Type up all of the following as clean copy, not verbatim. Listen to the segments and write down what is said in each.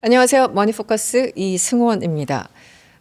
안녕하세요. 머니포커스 이승원입니다.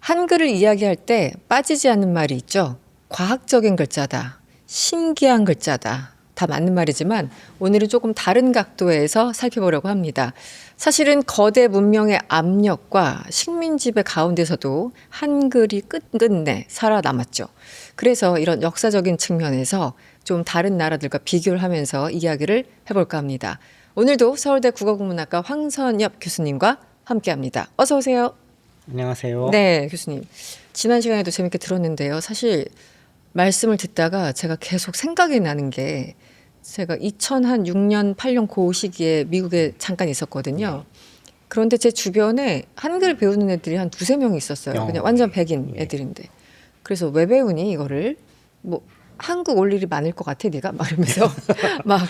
한글을 이야기할 때 빠지지 않는 말이 있죠. 과학적인 글자다. 신기한 글자다. 다 맞는 말이지만 오늘은 조금 다른 각도에서 살펴보려고 합니다. 사실은 거대 문명의 압력과 식민지배 가운데서도 한글이 끝끝내 살아남았죠. 그래서 이런 역사적인 측면에서 좀 다른 나라들과 비교를 하면서 이야기를 해볼까 합니다. 오늘도 서울대 국어국문학과 황선엽 교수님과 함께합니다. 어서 오세요. 안녕하세요. 네, 교수님. 지난 시간에도 재밌게 들었는데요. 사실 말씀을 듣다가 제가 계속 생각이 나는 게 제가 2006년, 8년 그 시기에 미국에 잠깐 있었거든요. 그런데 제 주변에 한글 배우는 애들이 한 두세 명이 있었어요. 그냥 완전 백인 애들인데. 그래서 왜 배우니 이거를? 뭐 한국 올 일이 많을 것 같아 네가 말하면서 막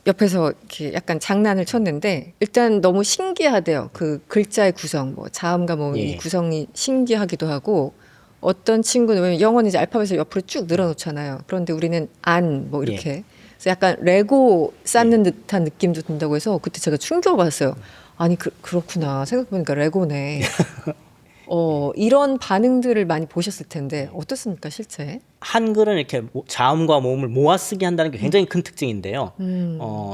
옆에서 이렇게 약간 장난을 쳤는데 일단 너무 신기하대요. 그 글자의 구성, 뭐 자음과 모음이 구성이 신기하기도 하고 어떤 친구는 왜냐면 영어는 이제 알파벳을 옆으로 쭉 늘어놓잖아요. 그런데 우리는 안 뭐 이렇게 그래서 약간 레고 쌓는 듯한 느낌도 든다고 해서 그때 제가 충격을 받았어요. 아니 그렇구나 생각해보니까 레고네. 이런 반응들을 많이 보셨을 텐데 어떻습니까 실제? 한글은 이렇게 자음과 모음을 모아쓰기 한다는 게 굉장히 큰 특징인데요.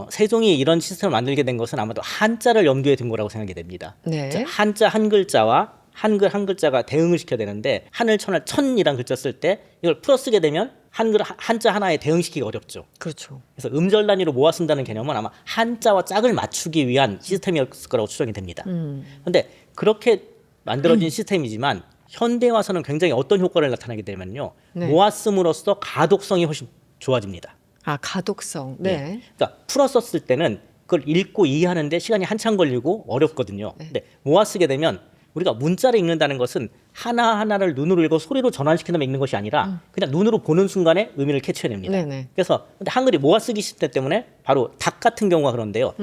세종이 이런 시스템을 만들게 된 것은 아마도 한자를 염두에 둔 거라고 생각이 됩니다. 네. 한자 한 글자와 한글 한 글자가 대응을 시켜야 되는데 하늘 천할 천이란 글자 쓸 때 이걸 풀어 쓰게 되면 한자 하나에 대응시키기 어렵죠. 그렇죠. 그래서 음절 단위로 모아 쓴다는 개념은 아마 한자와 짝을 맞추기 위한 시스템이었을 거라고 추정이 됩니다. 그런데 그렇게 만들어진 시스템이지만 현대에 와서는 굉장히 어떤 효과를 나타나게 되면요. 네. 모았음으로써 가독성이 훨씬 좋아집니다. 아, 가독성. 네. 그러니까 풀어 썼을 때는 그걸 읽고 이해하는데 시간이 한참 걸리고 어렵거든요. 근데 모아 쓰게 되면 우리가 문자를 읽는다는 것은 하나하나를 눈으로 읽고 소리로 전환시킨 다음에 읽는 것이 아니라 그냥 눈으로 보는 순간에 의미를 캐치해냅니다. 네네. 그래서 근데 한글이 모아 쓰기 시스템 때문에 바로 닭 같은 경우가 그런데요.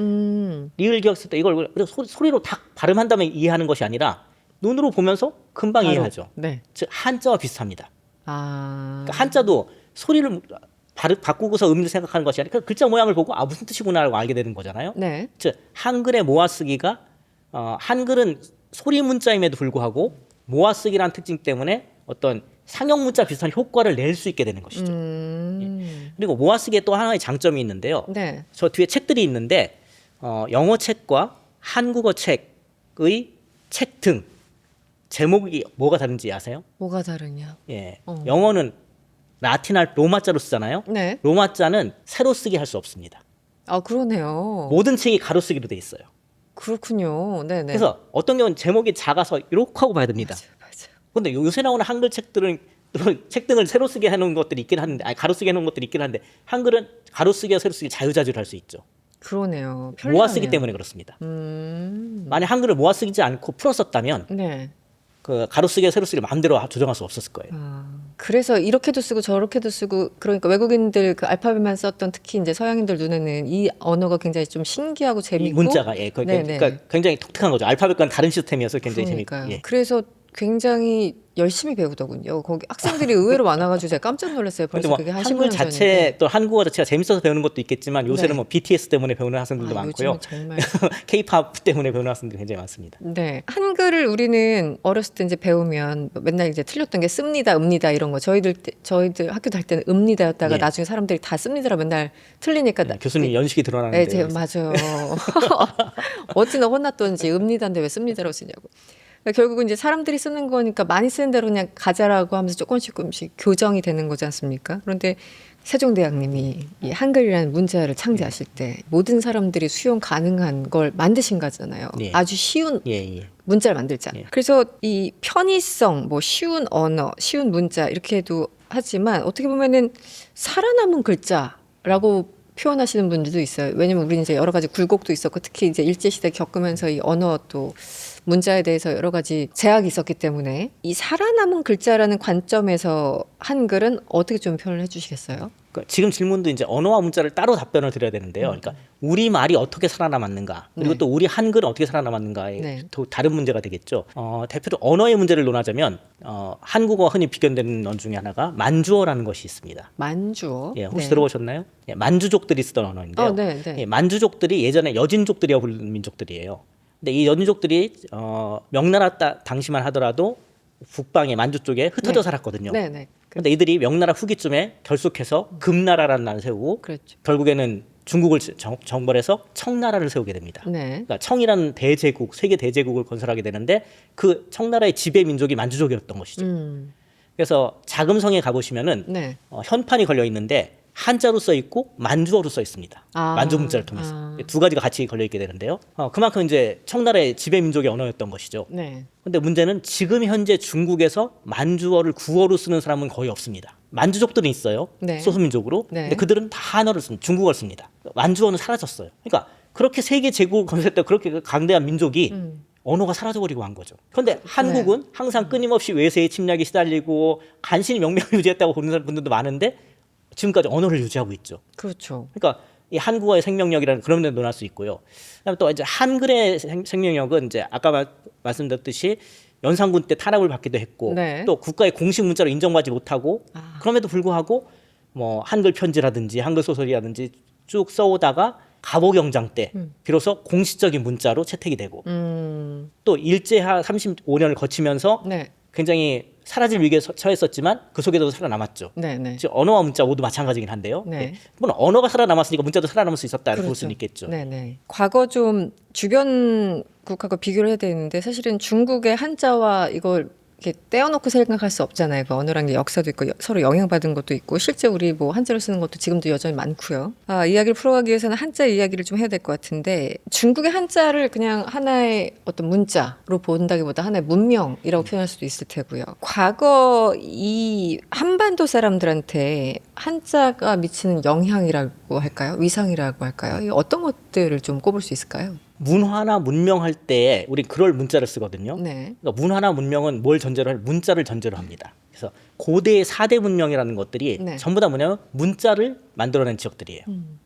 리을 기억 쓸 때 이걸 우리가 소리로 닭 발음한 다음에 이해하는 것이 아니라 눈으로 보면서 금방 바로. 이해하죠. 네. 즉 한자와 비슷합니다. 아. 그러니까 한자도 소리를 바꾸고서 의미를 생각하는 것이 아니라 글자 모양을 보고 아 무슨 뜻이구나라고 알게 되는 거잖아요. 네. 즉 한글의 모아쓰기가 한글은 소리 문자임에도 불구하고 모아쓰기라는 특징 때문에 어떤 상형 문자 비슷한 효과를 낼 수 있게 되는 것이죠. 그리고 모아쓰기에 또 하나의 장점이 있는데요. 네. 저 뒤에 책들이 있는데 영어 책과 한국어 책의 책 등 제목이 뭐가 다른지 아세요? 뭐가 다르냐? 예, 영어는 라틴어 로마자로 쓰잖아요. 네. 로마자는 세로 쓰기 할 수 없습니다. 아, 그러네요. 모든 책이 가로 쓰기로 돼 있어요. 그렇군요. 네네. 그래서 어떤 경우는 제목이 작아서 이렇게 하고 봐야 됩니다. 맞아. 그런데 요새 나오는 한글 책들은 책 등을 세로 쓰게 해놓은 것들이 있긴 한데, 아니 가로 쓰게 해놓은 것들이 있긴 한데 한글은 가로 쓰기와 세로 쓰기 자유자재로 할 수 있죠. 그러네요. 모아 쓰기 편리하네요. 때문에 그렇습니다. 만약 한글을 모아 쓰지 않고 풀어 썼다면 네. 그 가로 쓰기와 세로 쓰기를 마음대로 조정할 수 없었을 거예요. 그래서 이렇게도 쓰고 저렇게도 쓰고 그러니까 외국인들 그 알파벳만 썼던 특히 이제 서양인들 눈에는 이 언어가 굉장히 좀 신기하고 이 재밌고 문자가 네네. 그러니까 굉장히 독특한 거죠. 알파벳과는 다른 시스템이어서 굉장히 그러니까요. 재밌고. 그래서 굉장히 열심히 배우더군요. 거기 학생들이 의외로 많아가지고 제가 깜짝 놀랐어요. 근데 벌써 뭐 그게 한 한글 15년 자체 전인데. 또 한국어 자체가 재밌어서 배우는 것도 있겠지만 요새는 네. 뭐 BTS 때문에 배우는 학생들도 많고요. 요즘은 정말. K-팝 때문에 배우는 학생들이 굉장히 많습니다. 네. 한글을 우리는 어렸을 때 이제 배우면 맨날 이제 틀렸던 게 씁니다, 읍니다 이런 거. 저희들 학교 다닐 때는 읍니다였다가 예. 나중에 사람들이 다 씁니다라 맨날 틀리니까 교수님 연식이 네, 드러나는데 맞아요. 어찌나 혼났던지 읍니다인데 왜 씁니다라고 쓰냐고. 그러니까 결국은 이제 사람들이 쓰는 거니까 많이 쓰는 대로 그냥 가자라고 하면서 조금씩 교정이 되는 거지 않습니까? 그런데 세종대왕님이 이 한글이라는 문자를 창제하실 때 모든 사람들이 수용 가능한 걸 만드신 거잖아요. 예. 아주 쉬운 예. 문자를 만들자. 예. 그래서 이 편의성, 뭐 쉬운 언어, 쉬운 문자 이렇게도 하지만 어떻게 보면은 살아남은 글자라고 표현하시는 분들도 있어요. 왜냐면 우리 이제 여러 가지 굴곡도 있었고 특히 이제 일제 시대 겪으면서 이 언어 또 문자에 대해서 여러 가지 제약이 있었기 때문에 이 살아남은 글자라는 관점에서 한글은 어떻게 좀 표현을 해주시겠어요? 그러니까 지금 질문도 이제 언어와 문자를 따로 답변을 드려야 되는데요. 그러니까 우리 말이 어떻게 살아남았는가 그리고 네. 또 우리 한글은 어떻게 살아남았는가에 네. 또 다른 문제가 되겠죠. 대표로 언어의 문제를 논하자면 한국어와 흔히 비견되는 언어 중에 하나가 만주어라는 것이 있습니다. 만주어. 예, 혹시 네. 들어보셨나요? 예, 만주족들이 쓰던 언어인데요. 네. 예, 만주족들이 예전에 여진족들이라고 부르는 민족들이에요. 근데 이 연유족들이 명나라 당시만 하더라도 북방의 만주 쪽에 흩어져 네. 살았거든요. 네네. 근데 이들이 명나라 후기쯤에 결속해서 금나라라는 나라를 세우고 그렇죠. 결국에는 중국을 정벌해서 청나라를 세우게 됩니다. 네. 그러니까 청이라는 대제국, 세계 대제국을 건설하게 되는데 그 청나라의 지배 민족이 만주족이었던 것이죠. 그래서 자금성에 가보시면은 네. 현판이 걸려 있는데 한자로 써 있고 만주어로 써 있습니다. 아. 만주 문자를 통해서 두 가지가 같이 걸려 있게 되는데요. 그만큼 이제 청나라의 지배 민족의 언어였던 것이죠. 네. 근데 문제는 지금 현재 중국에서 만주어를 구어로 쓰는 사람은 거의 없습니다. 만주족들은 있어요. 네. 소수민족으로. 네. 근데 그들은 다 한어를 씁니다. 중국어를 씁니다. 만주어는 사라졌어요. 그러니까 그렇게 세계 제국을 건설했던 그렇게 강대한 민족이 언어가 사라져버리고 한 거죠. 그런데 한국은 항상 끊임없이 외세의 침략에 시달리고 간신히 명명을 유지했다고 보는 분들도 많은데 지금까지 언어를 유지하고 있죠. 그렇죠. 그러니까 이 한국어의 생명력이라는 그런 데 논할 수 있고요. 그다음에 또 이제 한글의 생명력은 이제 아까 말씀드렸듯이 연산군 때 탄압을 받기도 했고 네. 또 국가의 공식 문자로 인정받지 못하고 그럼에도 불구하고 뭐 한글 편지라든지 한글 소설이라든지 쭉 써오다가 갑오경장 때 비로소 공식적인 문자로 채택이 되고 또 일제하 35년을 거치면서 네. 굉장히 사라질 위기에 처했었지만 그 속에서도 살아남았죠. 네. 네. 즉 언어와 문자 모두 마찬가지긴 한데요. 네. 네. 물론 언어가 살아남았으니까 문자도 살아남을 수 있었다고 볼 그렇죠. 수는 있겠죠. 네네. 과거 좀 주변국하고 비교를 해야 되는데 사실은 중국의 한자와 이걸 이렇게 떼어놓고 생각할 수 없잖아요. 그 언어라는 게 역사도 있고 서로 영향받은 것도 있고 실제 우리 뭐 한자를 쓰는 것도 지금도 여전히 많고요. 이야기를 풀어가기 위해서는 한자 이야기를 좀 해야 될 것 같은데 중국의 한자를 그냥 하나의 어떤 문자로 본다기보다 하나의 문명이라고 표현할 수도 있을 테고요. 과거 이 한반도 사람들한테 한자가 미치는 영향이라고 할까요? 위상이라고 할까요? 이 어떤 것들을 좀 꼽을 수 있을까요? 문화나 문명할 때 우리 그럴 문자를 쓰거든요. 네. 그러니까 문화나 문명은 뭘 전제로 할 문자를 전제로 합니다. 그래서 고대의 4대 문명이라는 것들이 네. 전부 다 뭐냐면 문자를 만들어낸 지역들이에요.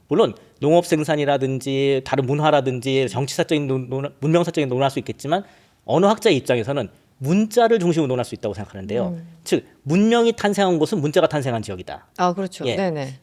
물론 농업 생산이라든지 다른 문화라든지 정치사적인 문명사적인 논할 수 있겠지만 언어학자의 입장에서는 문자를 중심으로 논할 수 있다고 생각하는데요. 즉 문명이 탄생한 곳은 문자가 탄생한 지역이다. 그렇죠. 예. 네네.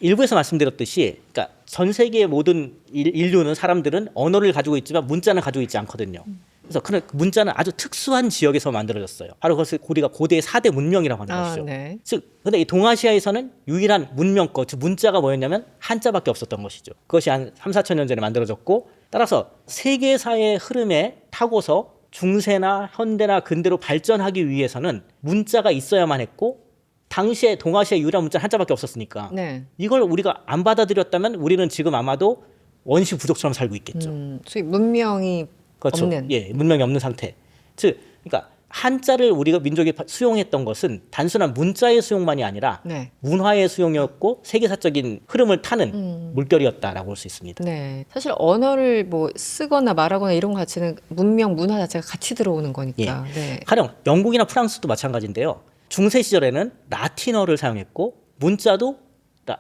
일부에서 말씀드렸듯이, 그러니까 전 세계의 모든 인류는 사람들은 언어를 가지고 있지만 문자는 가지고 있지 않거든요. 그래서 그 문자는 아주 특수한 지역에서 만들어졌어요. 바로 그것을 우리가 고대의 4대 문명이라고 하는 것이죠. 네. 즉, 근데 이 동아시아에서는 유일한 문명권, 즉 문자가 뭐였냐면 한자밖에 없었던 것이죠. 그것이 한 3, 4천 년 전에 만들어졌고, 따라서 세계사의 흐름에 타고서 중세나 현대나 근대로 발전하기 위해서는 문자가 있어야만 했고, 당시에 동아시아 유일한 문자는 한자밖에 없었으니까 네. 이걸 우리가 안 받아들였다면 우리는 지금 아마도 원시 부족처럼 살고 있겠죠. 소위 문명이 그렇죠. 없는. 예, 문명이 없는 상태. 즉, 그러니까 한자를 우리가 민족이 수용했던 것은 단순한 문자의 수용만이 아니라 네. 문화의 수용이었고 세계사적인 흐름을 타는 물결이었다라고 볼 수 있습니다. 네. 사실 언어를 뭐 쓰거나 말하거나 이런 것 자체는 문명, 문화 자체가 같이 들어오는 거니까. 네. 가령 영국이나 프랑스도 마찬가지인데요. 중세 시절에는 라틴어를 사용했고 문자도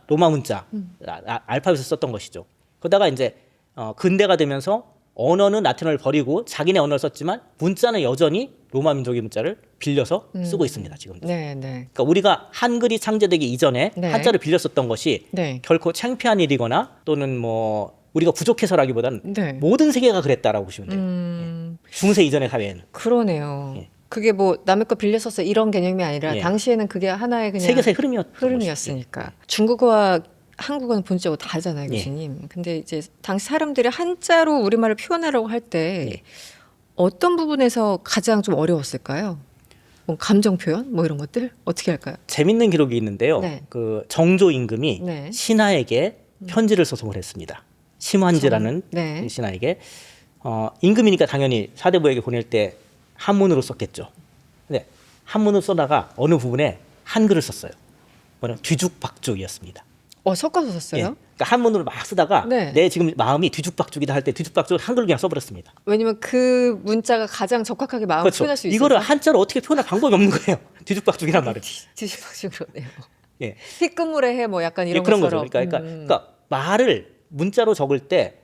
로마 문자, 알파벳을 썼던 것이죠. 그러다가 이제 근대가 되면서 언어는 라틴어를 버리고 자기네 언어를 썼지만 문자는 여전히 로마 민족의 문자를 빌려서 쓰고 있습니다. 지금도. 네, 네. 그러니까 우리가 한글이 창제되기 이전에 네. 한자를 빌렸었던 것이 네. 결코 창피한 일이거나 또는 뭐 우리가 부족해서라기보다는 네. 모든 세계가 그랬다라고 보시면 돼요. 중세 이전의 사회에는. 그러네요. 예. 그게 뭐 남의 거 빌려 써서 이런 개념이 아니라 예. 당시에는 그게 하나의 그냥 세계사의 흐름이었으니까. 흐름이었으니까. 중국어와 한국어는 본질적으로 다르잖아요, 예. 교수님. 근데 이제 당시 사람들이 한자로 우리말을 표현하려고 할 때 예. 어떤 부분에서 가장 좀 어려웠을까요? 뭐 감정 표현 뭐 이런 것들 어떻게 할까요? 재밌는 기록이 있는데요. 네. 그 정조 임금이 네. 신하에게 편지를 써송을 했습니다. 심환지라는 네. 신하에게 임금이니까 당연히 사대부에게 보낼 때 한문으로 썼겠죠. 근데 한문을 써다가 어느 부분에 한글을 썼어요. 뭐냐 뒤죽박죽이었습니다. 섞어서 썼어요? 예. 그러니까 한문으로 막 쓰다가 네. 내 지금 마음이 뒤죽박죽이다 할 때 뒤죽박죽 한글로 그냥 써버렸습니다. 왜냐면 그 문자가 가장 적확하게 마음을 그렇죠. 표현할 수 있어서. 이거를 한자로 어떻게 표현할 방법이 없는 거예요. 뒤죽박죽이란 말을. 뒤집박죽으로네요. 예. 희끄물의 해 뭐 약간 예, 이런 그런 거죠. 것처럼. 그러니까 말을 문자로 적을 때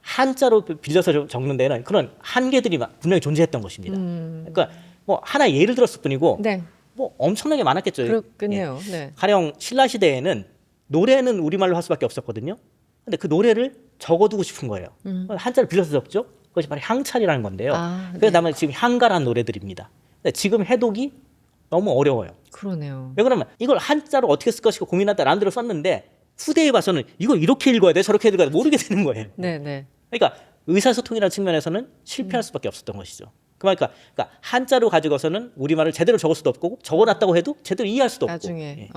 한자로 빌려서 적는 데는 그런 한계들이 분명히 존재했던 것입니다. 그러니까 뭐 하나 예를 들었을 뿐이고 네. 뭐 엄청나게 많았겠죠. 그렇겠네요. 예. 네. 가령 신라 시대에는 노래는 우리말로 할 수밖에 없었거든요. 근데 그 노래를 적어두고 싶은 거예요. 한자를 빌려서 적죠. 그것이 바로 향찰이라는 건데요. 네. 그래서 다만 지금 향가라는 노래들입니다. 근데 지금 해독이 너무 어려워요. 그러네요. 왜 그러면 이걸 한자로 어떻게 쓸 것이고 고민하다 나름대로 썼는데 후대에 봐서는 이걸 이렇게 읽어야 돼 저렇게 읽어야 돼 모르게 되는 거예요. 네. 그러니까 의사소통이라는 측면에서는 실패할 수밖에 없었던 것이죠. 그러니까 한자로 가지고서는 우리말을 제대로 적을 수도 없고 적어놨다고 해도 제대로 이해할 수도 없고. 나중에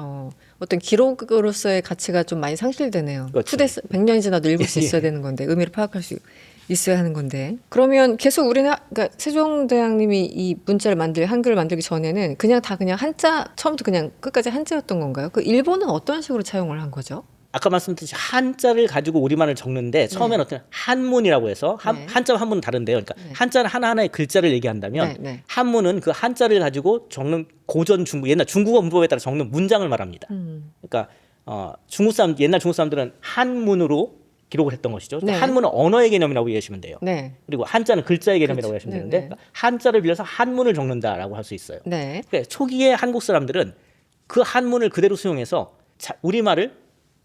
어떤 기록으로서의 가치가 좀 많이 상실되네요. 그렇죠. 후대 100년이 지나도 읽을 수 있어야 되는 건데 의미를 파악할 수 있어야 하는 건데 그러면 계속 우리는 그러니까 세종대왕님이 이 문자를 한글을 만들기 전에는 그냥 한자 처음부터 그냥 끝까지 한자였던 건가요? 그 일본은 어떤 식으로 차용을 한 거죠? 아까 말씀드렸듯이 한자를 가지고 우리말을 적는데 처음에는 어떤 한문이라고 해서 한자와 한문은 다른데요. 그러니까 한자는 하나하나의 글자를 얘기한다면 한문은 그 한자를 가지고 적는 고전 옛날 중국어 문법에 따라 적는 문장을 말합니다. 그러니까 옛날 중국 사람들은 한문으로 기록을 했던 것이죠. 한문은 언어의 개념이라고 이해하시면 돼요. 그리고 한자는 글자의 개념이라고 이해하시면 되는데 그러니까 한자를 빌려서 한문을 적는다라고 할 수 있어요. 그러니까 초기에 한국 사람들은 그 한문을 그대로 수용해서 우리말을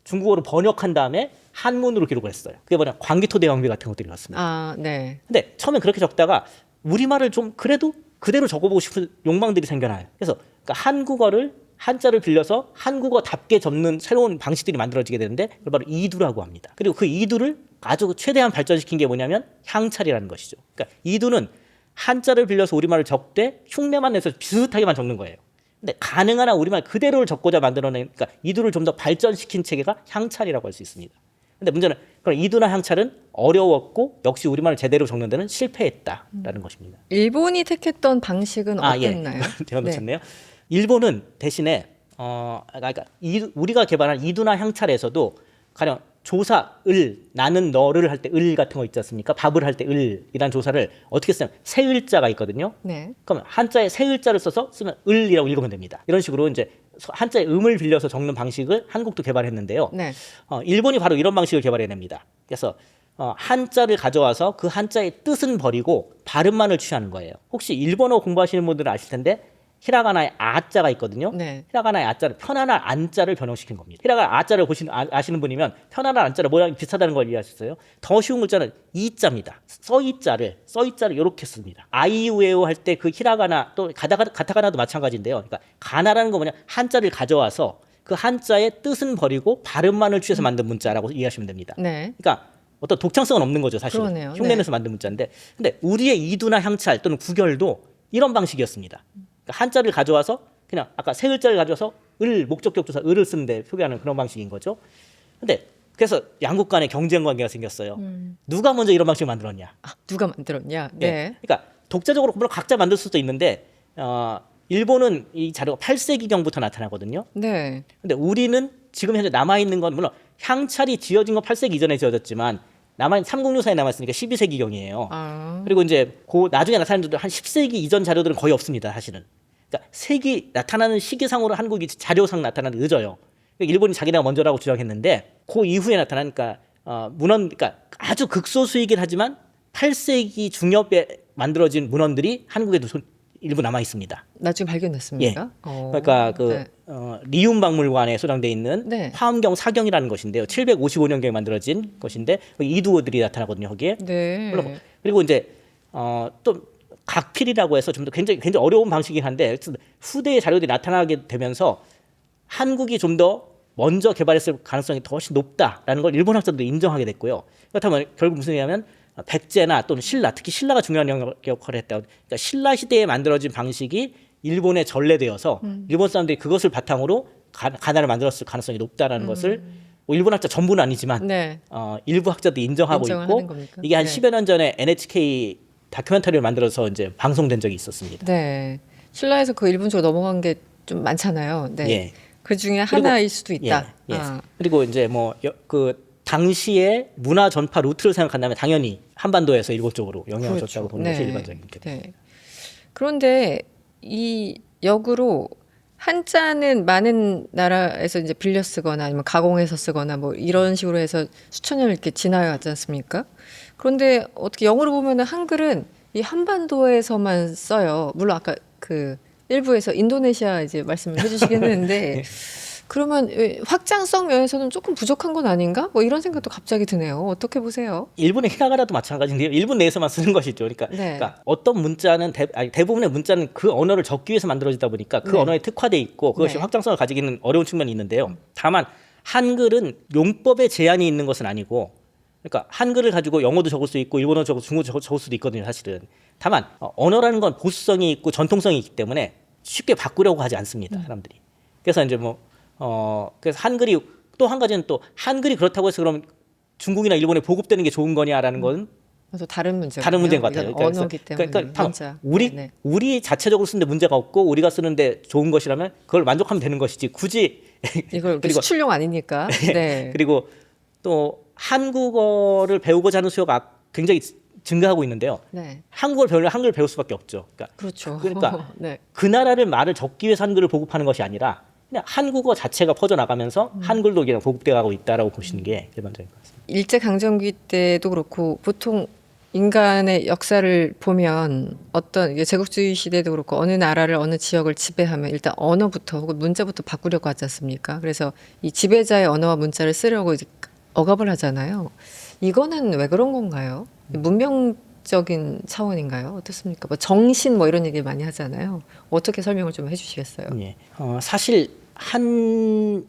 중국어로 번역한 다음에 한문으로 기록을 했어요. 그게 뭐냐 광기토대왕비 같은 것들이 왔습니다. 근데 처음엔 그렇게 적다가 우리말을 좀 그래도 그대로 적어보고 싶은 욕망들이 생겨나요. 그래서 그러니까 한국어를 한자를 빌려서 한국어답게 적는 새로운 방식들이 만들어지게 되는데 그걸 바로 이두라고 합니다. 그리고 그 이두를 아주 최대한 발전시킨 게 뭐냐면 향찰이라는 것이죠. 그러니까 이두는 한자를 빌려서 우리말을 적되 흉내만 내서 비슷하게만 적는 거예요. 근데 가능한 한 우리말 그대로를 적고자 만들어낸 그러니까 이두를 좀 더 발전시킨 체계가 향찰이라고 할 수 있습니다. 근데 문제는 그런 이두나 향찰은 어려웠고 역시 우리말을 제대로 적는 데는 실패했다라는 것입니다. 일본이 택했던 방식은 어땠나요? 제가 놓쳤네요. 일본은 대신에 그러니까 우리가 개발한 이두나 향찰에서도 가령 조사 나는 너를 할 때 을 같은 거 있지 않습니까? 밥을 할 때 을이라는 조사를 어떻게 쓰면 세 을자가 있거든요. 그럼 한자에 세 을자를 써서 쓰면 을이라고 읽으면 됩니다. 이런 식으로 이제 한자의 음을 빌려서 적는 방식을 한국도 개발했는데요. 일본이 바로 이런 방식을 개발해냅니다. 그래서 한자를 가져와서 그 한자의 뜻은 버리고 발음만을 취하는 거예요. 혹시 일본어 공부하시는 분들은 아실 텐데 히라가나의 아자가 있거든요. 히라가나의 아자를 편안한 안자를 변형시킨 겁니다. 히라가나 아자를 아시는 분이면 편안한 안자를 모양이 비슷하다는 걸 이해하셨어요. 더 쉬운 글자는 이자입니다. 써이자를 이렇게 씁니다. 아이우에오 할 때 그 히라가나 또 가타가나도 마찬가지인데요. 그러니까 가나라는 거 뭐냐 한자를 가져와서 그 한자의 뜻은 버리고 발음만을 취해서 만든 문자라고 이해하시면 됩니다. 그러니까 어떤 독창성은 없는 거죠, 사실. 흉내내서 만든 문자인데, 근데 우리의 이두나 향찰 또는 구결도 이런 방식이었습니다. 그러니까 한자를 가져와서 그냥 아까 세 글자를 가져와서 목적격 조사 을을 쓰는데 표기하는 그런 방식인 거죠. 근데 그래서 양국 간의 경쟁 관계가 생겼어요. 누가 먼저 이런 방식을 만들었냐? 누가 만들었냐? 그러니까 독자적으로 물론 각자 만들 수도 있는데 일본은 이 자료가 8세기경부터 나타나거든요. 근데 우리는 지금 현재 남아 있는 건 물론 향찰이 지어진 건 8세기 이전에 지어졌지만 남아있는 삼국유사에 남아있으니까 12세기경이에요. 그리고 이제 나중에 나타나는 자료들 한 10세기 이전 자료들은 거의 없습니다, 사실은. 그러니까 세기 나타나는 시기상으로 한국이 자료상 나타나는 늦어요. 그러니까 일본이 자기네가 먼저라고 주장했는데 그 이후에 나타나니까 그러니까 아주 극소수이긴 하지만 8세기 중엽에 만들어진 문헌들이 한국에도 일부 남아 있습니다. 나중에 발견됐습니까? 그러니까 리움박물관에 소장돼 있는 화엄경 사경이라는 것인데요. 755년경에 만들어진 것인데 이두어들이 나타나거든요, 거기에. 그리고 이제 또 각필이라고 해서 좀 더 굉장히 어려운 방식이긴 한데 후대의 자료들이 나타나게 되면서 한국이 좀 더 먼저 개발했을 가능성이 더 훨씬 높다라는 걸 일본 학자들이 인정하게 됐고요. 그렇다면 결국 무슨 얘기냐면 백제나 또는 신라, 특히 신라가 중요한 역할을 했다. 그러니까 신라 시대에 만들어진 방식이 일본에 전래되어서 일본 사람들이 그것을 바탕으로 가나를 만들었을 가능성이 높다라는 것을 일본 학자 전부는 아니지만 일부 학자들이 인정하고 있고 이게 한 10여 년 전에 NHK 다큐멘터리를 만들어서 이제 방송된 적이 있었습니다. 신라에서 그 일본적으로 넘어간 게 좀 많잖아요. 그 중에 하나일 수도 있다. 그리고 이제 당시의 문화 전파 루트를 생각한다면 당연히 한반도에서 일본 쪽으로 영향을 줬다고 보는 것이 일반적인 게. 그런데 이 역으로 한자는 많은 나라에서 이제 빌려 쓰거나 아니면 가공해서 쓰거나 뭐 이런 식으로 해서 수천 년을 이렇게 지나왔지 않습니까? 그런데 어떻게 영어로 보면은 한글은 이 한반도에서만 써요. 물론 아까 그 일부에서 인도네시아 이제 말씀을 해주시긴 했는데 그러면 확장성 면에서는 조금 부족한 건 아닌가? 뭐 이런 생각도 갑자기 드네요. 어떻게 보세요? 일본의 히라가나도 마찬가지인데요. 일본 내에서만 쓰는 것이죠. 그러니까, 네. 그러니까 어떤 문자는 대부분의 문자는 그 언어를 적기 위해서 만들어지다 보니까 그 네. 언어에 특화돼 있고 그것이 네. 확장성을 가지기는 어려운 측면이 있는데요. 다만 한글은 용법에 제한이 있는 것은 아니고, 그러니까 한글을 가지고 영어도 적을 수 있고 일본어 적을 중국어 적을 수도 있거든요. 사실은. 다만 언어라는 건 보수성이 있고 전통성이 있기 때문에 쉽게 바꾸려고 하지 않습니다. 사람들이. 그래서 이제 그래서 한글이 또 한 가지는 또 한글이 그렇다고 해서 그럼 중국이나 일본에 보급되는 게 좋은 거냐라는 건 그래서 다른 문제. 다른 문제인 것 같아요. 이건 언어기 때문에. 그러니까 문자. 네. 우리 자체적으로 쓰는데 문제가 없고 우리가 쓰는데 좋은 것이라면 그걸 만족하면 되는 것이지 굳이 이걸 그리고 수출용 아니니까. 네. 그리고 또 한국어를 배우고자 하는 수요가 굉장히 증가하고 있는데요. 네. 한국어를 배우려면 한글을 배울 수밖에 없죠. 그렇죠. 그러니까 네. 그 나라를 말을 적기 위해서 한글을 보급하는 것이 아니라 그냥 한국어 자체가 퍼져나가면서 한글도 그냥 보급돼 가고 있다라고 보시는 게 일반적인 것 같습니다. 일제 강점기 때도 그렇고 보통 인간의 역사를 보면 어떤 이게 제국주의 시대도 그렇고 어느 나라를 어느 지역을 지배하면 일단 언어부터 혹은 문자부터 바꾸려고 하지 않습니까? 그래서 이 지배자의 언어와 문자를 쓰려고 이제 억압을 하잖아요. 이거는 왜 그런 건가요? 문명적인 차원인가요? 어떻습니까? 뭐 정신 뭐 이런 얘기 많이 하잖아요. 어떻게 설명을 좀 해주시겠어요? 예. 사실 한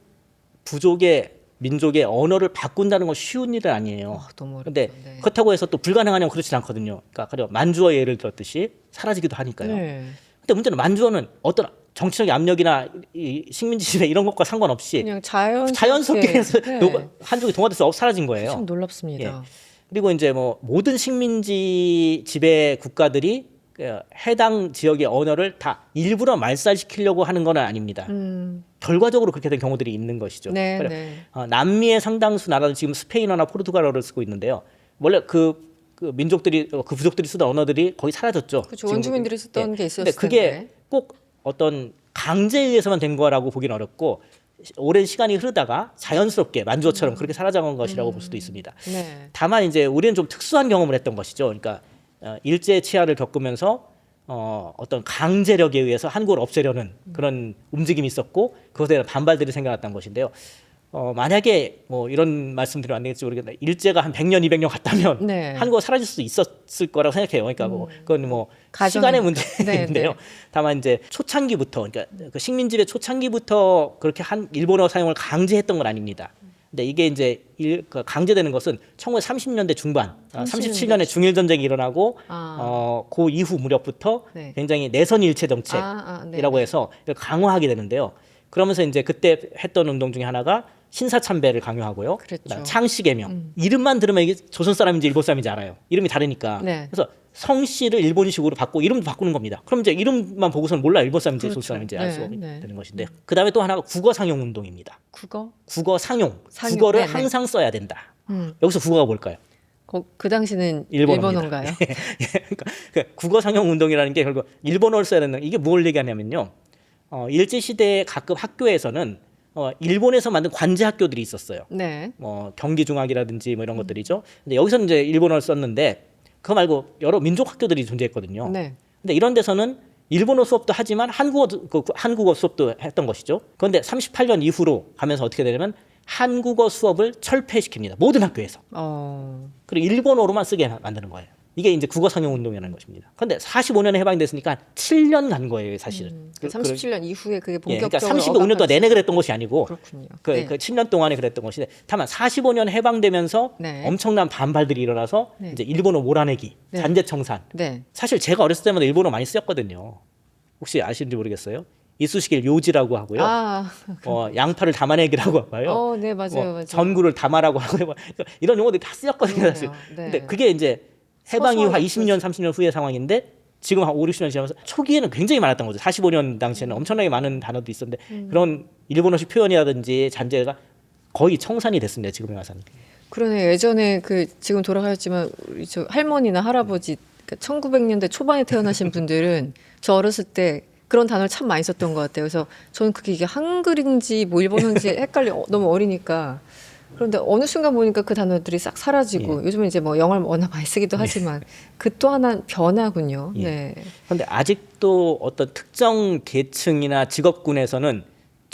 부족의 민족의 언어를 바꾼다는 건 쉬운 일은 아니에요. 너무 어렵다. 근데 네. 그렇다고 해서 또 불가능하냐면 그렇지 않거든요. 그러니까 가령 만주어 예를 들었듯이 사라지기도 하니까요. 네. 근데 문제는 만주어는 어떤 정치적 압력이나 이 식민지 지배 이런 것과 상관없이 그냥 자연스럽게 해서 네. 한족이 동화돼서 사라진 거예요. 참 놀랍습니다. 그리고 이제 모든 식민지 지배 국가들이 해당 지역의 언어를 다 일부러 말살시키려고 하는 건 아닙니다. 결과적으로 그렇게 된 경우들이 있는 것이죠. 네, 그래서 네. 남미의 상당수 나라들 지금 스페인어나 포르투갈어를 쓰고 있는데요. 원래 그 민족들이 그 부족들이 쓰던 언어들이 거의 사라졌죠. 그렇죠. 원주민들이 쓰던 게 있었을 근데 그게 텐데. 꼭 어떤 강제에 의해서만 된 거라고 보기는 어렵고 오랜 시간이 흐르다가 자연스럽게 만주어처럼 그렇게 사라져간 것이라고 볼 수도 있습니다. 네. 다만 이제 우리는 좀 특수한 경험을 했던 것이죠. 그러니까 일제 치하를 겪으면서 어떤 강제력에 의해서 한국을 없애려는 그런 움직임이 있었고 그것에 대한 반발들이 생겨났던 것인데요. 만약에 이런 말씀드리면 안 되겠지 모르겠는데 일제가 한 100년, 200년 갔다면 네. 한국어 사라질 수 있었을 거라고 생각해요. 그러니까 그건 시간의 문제인데요. 네. 다만 이제 초창기부터 그러니까 그 식민지배 초창기부터 그렇게 일본어 사용을 강제했던 건 아닙니다. 근데 이게 이제 강제되는 것은 1930년대 중반, 37년에 중일 전쟁이 일어나고 그 이후 무렵부터 네. 굉장히 내선 일체 정책이라고 해서 강화하게 되는데요. 그러면서 이제 그때 했던 운동 중에 하나가 신사참배를 강요하고요. 그랬죠. 창씨개명. 이름만 들으면 이게 조선 사람인지 일본 사람인지 알아요. 이름이 다르니까. 네. 그래서 성씨를 일본식으로 바꾸고 이름도 바꾸는 겁니다. 그럼 이제 이름만 보고서는 몰라 일본 사람인지 조선 사람인지 알 수가 되는 것인데. 그다음에 또 하나가 국어 상용 운동입니다. 국어 상용. 국어를 네네. 항상 써야 된다. 여기서 국어가 뭘까요? 그 당시는 일본어입니다. 일본어인가요? 그러니까 국어 상용 운동이라는 게 결국 일본어를 써야 되는 이게 뭘 얘기하냐면요. 일제 시대에 가끔 학교에서는 일본에서 만든 관제 학교들이 있었어요. 네. 경기중학이라든지 이런 것들이죠. 근데 여기서는 이제 일본어를 썼는데 그거 말고 여러 민족 학교들이 존재했거든요. 네. 근데 이런 데서는 일본어 수업도 하지만 한국어 수업도 했던 것이죠. 그런데 38년 이후로 가면서 어떻게 되냐면 한국어 수업을 철폐시킵니다. 모든 학교에서. 그리고 일본어로만 쓰게 만드는 거예요. 이게 이제 국어 상용 운동이라는 것입니다. 그런데 45년에 해방됐으니까 7년 간 거예요, 사실은. 37년 이후에 그게 그러니까 본격적으로 35년 동안 내내 그랬던 것이 아니고 그렇군요. 그 7년 동안에 그랬던 것인데 다만 45년 해방되면서 네. 엄청난 반발들이 일어나서 네. 이제 일본어 몰아내기, 네. 잔재청산. 네. 사실 제가 어렸을 때마다 일본어 많이 쓰였거든요. 혹시 아시는지 모르겠어요. 이쑤시개를 요지라고 하고요. 양파를 담아내기라고 하고요. 네, 맞아요. 전구를 담아라고 하고요. 이런 용어들이 다 쓰였거든요, 사실. 네. 근데 그게 이제 해방 이후 한 서서히 20년, 30년 후의 상황인데 지금 한 5, 60년 지나면서 초기에는 굉장히 많았던 거죠. 45년 당시에는 엄청나게 많은 단어도 있었는데 그런 일본어식 표현이라든지 잔재가 거의 청산이 됐습니다. 지금에 와서는. 그러네. 예전에 지금 돌아가셨지만 우리 저 할머니나 할아버지 1900년대 초반에 태어나신 분들은 저 어렸을 때 그런 단어를 참 많이 썼던 것 같아요. 그래서 저는 그게 이게 한글인지 뭐 일본어인지 너무 어리니까. 그런데 어느 순간 보니까 그 단어들이 싹 사라지고 요즘은 이제 영어를 워낙 많이 쓰기도 하지만 그 또 하나 변화군요. 네. 그런데 아직도 어떤 특정 계층이나 직업군에서는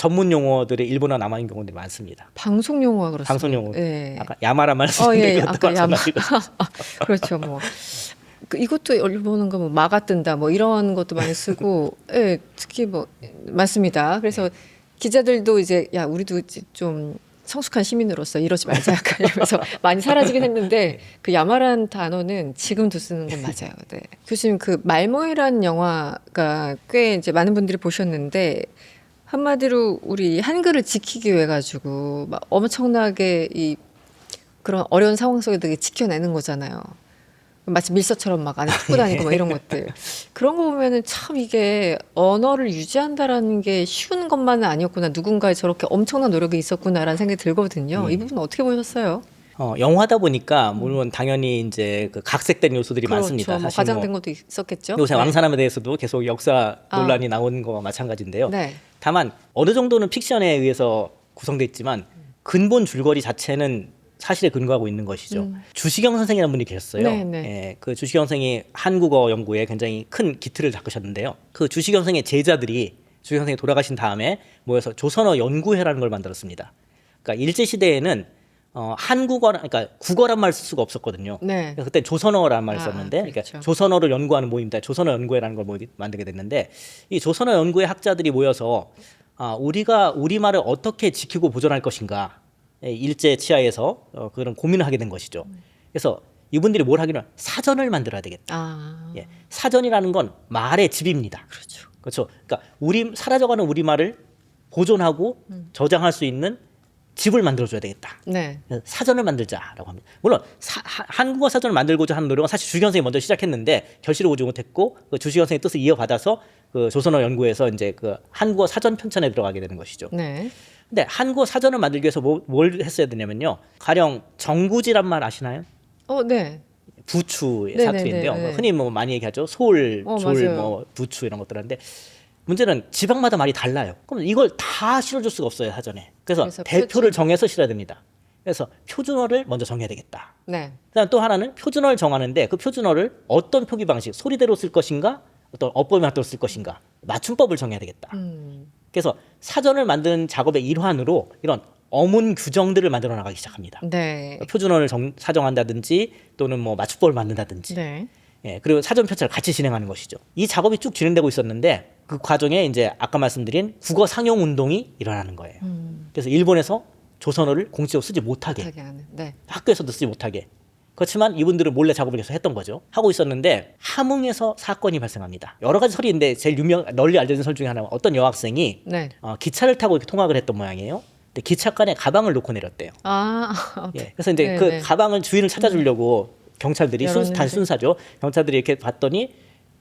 전문 용어들의 일본어 남아있는 경우들이 많습니다. 방송 용어가 그렇습니다. 방송 용어. 예. 아까 야마란 말씀 예. 것도 아까 야마. 마찬가지고. 그렇죠. 뭐 이것도 일본은 뭐 마가 뜬다 뭐 이런 것도 많이 쓰고 예, 특히 뭐 많습니다. 그래서 기자들도 이제 야 우리도 이제 좀 성숙한 시민으로서 이러지 말자 약간 이러면서 많이 사라지긴 했는데 그 야마란 단어는 지금도 쓰는 건 맞아요. 네. 교수님 그 말모이라는 영화가 꽤 이제 많은 분들이 보셨는데 한마디로 우리 한글을 지키기 위해 가지고 막 엄청나게 이 그런 어려운 상황 속에도 이게 지켜내는 거잖아요. 마치 밀서처럼 막 안에 뜯고 다니고 막 이런 것들. 그런 거 보면은 참 이게 언어를 유지한다라는 게 쉬운 것만은 아니었구나. 누군가의 저렇게 엄청난 노력이 있었구나라는 생각이 들거든요. 이 부분 어떻게 보셨어요? 영화다 보니까 물론 당연히 이제 그 각색된 요소들이 많습니다. 뭐 사실 과장된 것도 있었겠죠. 요새 네. 왕사남에 대해서도 계속 역사 논란이 나오는 거와 마찬가지인데요. 네. 다만 어느 정도는 픽션에 의해서 구성돼 있지만 근본 줄거리 자체는 사실에 근거하고 있는 것이죠. 주시경 선생이라는 분이 계셨어요. 네, 네. 예, 그 주시경 선생이 한국어 연구에 굉장히 큰 기틀을 닦으셨는데요. 그 주시경 선생의 제자들이 주시경 선생이 돌아가신 다음에 모여서 조선어 연구회라는 걸 만들었습니다. 그러니까 일제 시대에는 그러니까 국어란 말을 쓸 수가 없었거든요. 네. 그때 조선어란 말을 썼는데, 그렇죠. 그러니까 조선어를 연구하는 모임이다. 조선어 연구회라는 걸 만들게 됐는데, 이 조선어 연구회 학자들이 모여서 우리가 우리말을 어떻게 지키고 보존할 것인가, 일제 치하에서 그런 고민을 하게 된 것이죠. 그래서 이분들이 뭘 하기는 사전을 만들어야 되겠다. 예, 사전이라는 건 말의 집입니다. 그렇죠. 그렇죠. 그러니까 사라져가는 우리말을 보존하고 저장할 수 있는 집을 만들어줘야 되겠다. 네. 사전을 만들자라고 합니다. 물론 한국어 사전을 만들고자 하는 노력은 사실 주시경 선생이 먼저 시작했는데 결실을 오지 못했고 그 주시경 선생의 뜻을 이어받아서 그 조선어 연구에서 이제 그 한국어 사전 편찬에 들어가게 되는 것이죠. 네. 근데 한국어 사전을 만들기 위해서 뭘 했어야 되냐면요. 가령 정구지란 말 아시나요? 네. 부추의 네네네네. 사투리인데요. 흔히 뭐 많이 얘기하죠. 솔, 졸, 맞아요. 뭐 부추 이런 것들 하는데 문제는 지방마다 말이 달라요. 그럼 이걸 다 실어줄 수가 없어요 사전에. 그래서 대표를 정해서 실어야 됩니다. 그래서 표준어를 먼저 정해야 되겠다. 네. 그다음 또 하나는 표준어를 정하는데 그 표준어를 어떤 표기 방식, 소리대로 쓸 것인가, 어떤 어법에 맞도록 쓸 것인가, 맞춤법을 정해야 되겠다. 그래서 사전을 만드는 작업의 일환으로 이런 어문 규정들을 만들어 나가기 시작합니다. 네. 표준어를 사정한다든지 또는 뭐 맞춤법을 만든다든지. 네. 예, 그리고 사전 편찬을 같이 진행하는 것이죠. 이 작업이 쭉 진행되고 있었는데 그 과정에 이제 아까 말씀드린 국어 상용 운동이 일어나는 거예요. 그래서 일본에서 조선어를 공식적으로 쓰지 못하게, 하는. 네. 학교에서도 쓰지 못하게. 그렇지만 이분들은 몰래 작업을 계속 했던 거죠. 하고 있었는데 함흥에서 사건이 발생합니다. 여러 가지 설이 있는데 제일 널리 알려진 설 중에 하나가 어떤 여학생이 네. 기차를 타고 이렇게 통학을 했던 모양이에요. 근데 기차칸에 가방을 놓고 내렸대요. 예, 그래서 이제 네, 그 네. 가방을 주인을 찾아주려고 경찰들이 단순사죠. 경찰들이 이렇게 봤더니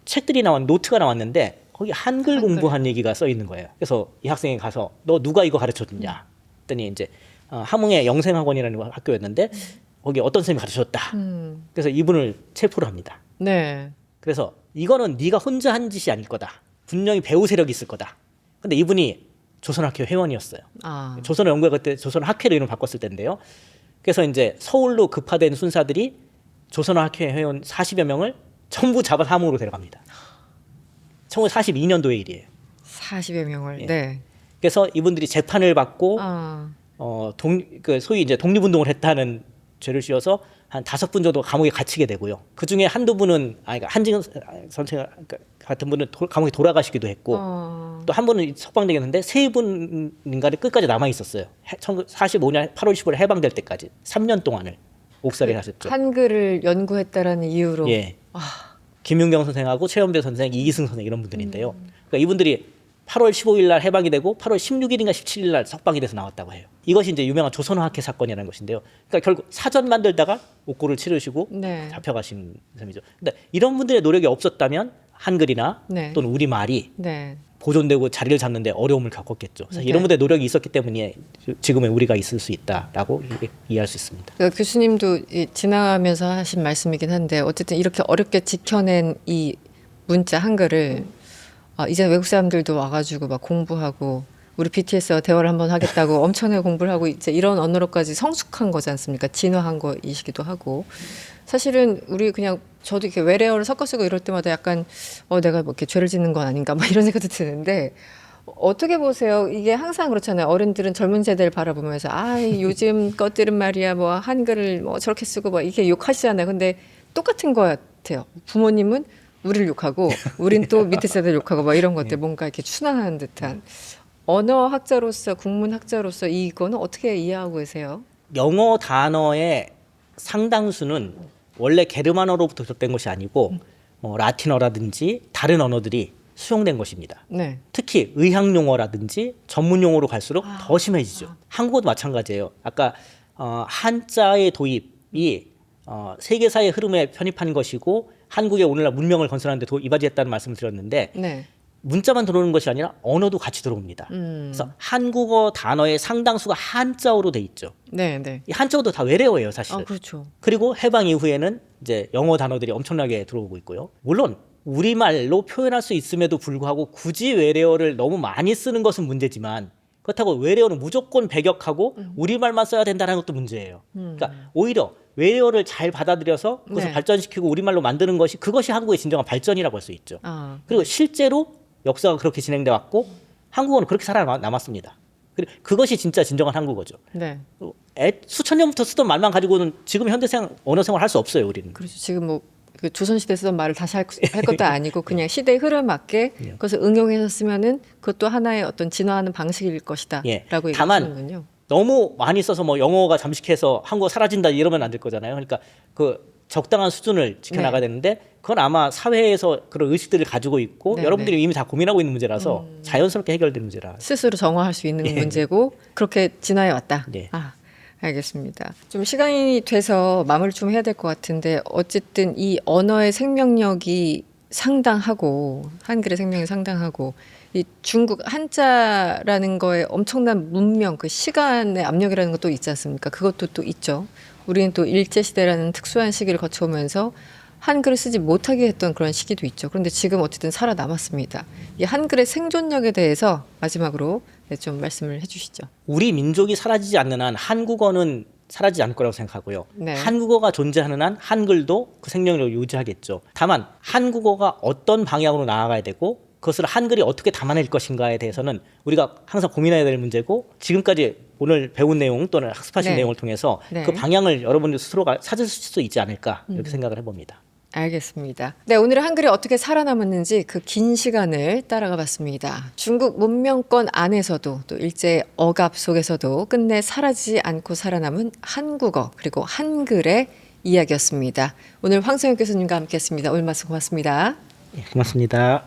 책들이 노트가 나왔는데 거기 한글 공부한 얘기가 써 있는 거예요. 그래서 이 학생이 가서 너 누가 이거 가르쳐 줬냐? 했더니 이제 함흥의 영생학원이라는 학교였는데 거기 어떤 선생님이 가르쳐줬다. 그래서 이분을 체포를 합니다. 네. 그래서 이거는 네가 혼자 한 짓이 아닐 거다. 분명히 배후 세력이 있을 거다. 근데 이분이 조선학회 회원이었어요. 조선어 연구회 그때 조선학회로 이름 바꿨을 때인데요. 그래서 이제 서울로 급파된 순사들이 조선어학회 회원 40여 명을 전부 잡아 함흥으로 데려갑니다. 1942년도의 일이에요. 40여 명을. 예. 네. 그래서 이분들이 재판을 받고 소위 이제 독립운동을 했다는 죄를 씌워서 한 5분 정도 감옥에 갇히게 되고요. 그 중에 한두 분은 한지근 선생 같은 분은 감옥에 돌아가시기도 했고 또 한 분은 석방되긴 했는데 3분인가를 끝까지 남아 있었어요. 1945년 8월 15일 해방될 때까지 3년 동안을 옥살이를 하셨죠. 한글을 연구했다라는 이유로. 예. 김윤경 선생하고 최연배 선생, 이기승 선생 이런 분들인데요. 그러니까 이분들이 8월 15일 날 해방이 되고 8월 16일인가 17일 날 석방이 돼서 나왔다고 해요. 이것이 이제 유명한 조선어 학회 사건이라는 것인데요. 그러니까 결국 사전 만들다가 옥고를 치르시고 네. 잡혀가신 셈이죠. 근데 이런 분들의 노력이 없었다면 한글이나 네. 또는 우리말이 네. 보존되고 자리를 잡는 데 어려움을 겪었겠죠. 그래서 네. 이런 분들의 노력이 있었기 때문에 지금의 우리가 있을 수 있다라고 이해할 수 있습니다. 그러니까 교수님도 지나가면서 하신 말씀이긴 한데 어쨌든 이렇게 어렵게 지켜낸 이 문자 한글을 이제 외국 사람들도 와가지고 막 공부하고 우리 BTS와 대화를 한번 하겠다고 엄청나게 공부를 하고 이제 이런 언어로까지 성숙한 거지 않습니까? 진화한 거이시기도 하고 사실은 우리 그냥 저도 이렇게 외래어를 섞어 쓰고 이럴 때마다 약간 내가 뭐 이렇게 죄를 짓는 건 아닌가 막 이런 생각도 드는데 어떻게 보세요? 이게 항상 그렇잖아요. 어른들은 젊은 세대를 바라보면서 요즘 것들은 말이야 뭐 한글을 뭐 저렇게 쓰고 뭐 이게 욕하시잖아요. 근데 똑같은 것 같아요. 부모님은 우리를 욕하고 우린 또 밑에 세대를 욕하고 뭐 이런 것들 뭔가 이렇게 순환하는 듯한 언어학자로서 국문학자로서 이거는 어떻게 이해하고 계세요? 영어 단어의 상당수는 원래 게르만어로부터 비롯된 것이 아니고 뭐 라틴어라든지 다른 언어들이 수용된 것입니다. 네. 특히 의학 용어라든지 전문 용어로 갈수록 더 심해지죠. 한국어도 마찬가지예요. 아까 한자의 도입이 세계사의 흐름에 편입한 것이고 한국의 오늘날 문명을 건설하는 데 이바지했다는 말씀을 드렸는데 네. 문자만 들어오는 것이 아니라 언어도 같이 들어옵니다. 그래서 한국어 단어의 상당수가 한자어로 돼 있죠. 네, 네. 이 한자어도 다 외래어예요, 사실. 그렇죠. 그리고 해방 이후에는 이제 영어 단어들이 엄청나게 들어오고 있고요. 물론 우리말로 표현할 수 있음에도 불구하고 굳이 외래어를 너무 많이 쓰는 것은 문제지만 그렇다고 외래어는 무조건 배격하고 우리말만 써야 된다는 것도 문제예요. 그러니까 오히려 외래어를 잘 받아들여서 그것을 네. 발전시키고 우리말로 만드는 것이 그것이 한국의 진정한 발전이라고 할 수 있죠. 그리고 실제로 역사가 그렇게 진행돼 왔고 한국어는 그렇게 살아남았습니다. 그리고 그것이 진짜 진정한 한국어죠. 네. 수천 년부터 쓰던 말만 가지고는 지금 현대생 언어 생활 할 수 없어요, 우리는. 그렇죠. 지금 뭐 그 조선시대 쓰던 말을 다시 할 것도 아니고 그냥 시대의 흐름 맞게 그것을 응용해서 쓰면은 그것도 하나의 어떤 진화하는 방식일 것이다. 예. 라고 다만 얘기하시는군요. 너무 많이 써서 뭐 영어가 잠식해서 한국어 사라진다 이러면 안 될 거잖아요. 그러니까 그 적당한 수준을 지켜나가야 되는데 그건 아마 사회에서 그런 의식들을 가지고 있고 네네. 여러분들이 이미 다 고민하고 있는 문제라서 자연스럽게 해결되는 문제라. 스스로 정화할 수 있는 문제고 그렇게 진화해 왔다. 예. 알겠습니다. 좀 시간이 돼서 마무리 좀 해야 될 것 같은데 어쨌든 이 언어의 생명력이 상당하고 한글의 생명이 상당하고 이 중국 한자라는 거에 엄청난 문명 그 시간의 압력이라는 것도 있지 않습니까? 그것도 또 있죠. 우리는 또 일제시대라는 특수한 시기를 거쳐오면서 한글을 쓰지 못하게 했던 그런 시기도 있죠. 그런데 지금 어쨌든 살아남았습니다. 이 한글의 생존력에 대해서 마지막으로 좀 말씀을 해주시죠. 우리 민족이 사라지지 않는 한 한국어는 사라지지 않을 거라고 생각하고요. 네. 한국어가 존재하는 한 한글도 그 생명력을 유지하겠죠. 다만 한국어가 어떤 방향으로 나아가야 되고 그것을 한글이 어떻게 담아낼 것인가에 대해서는 우리가 항상 고민해야 될 문제고 지금까지 오늘 배운 내용 또는 학습하신 네. 내용을 통해서 네. 그 방향을 여러분들 스스로가 찾을 수 있지 않을까 이렇게 생각을 해봅니다. 알겠습니다. 네, 오늘은 한글이 어떻게 살아남았는지 그 긴 시간을 따라가 봤습니다. 중국 문명권 안에서도 또 일제의 억압 속에서도 끝내 사라지지 않고 살아남은 한국어 그리고 한글의 이야기였습니다. 오늘 황성혁 교수님과 함께했습니다. 오늘 말씀 고맙습니다. 예, 고맙습니다.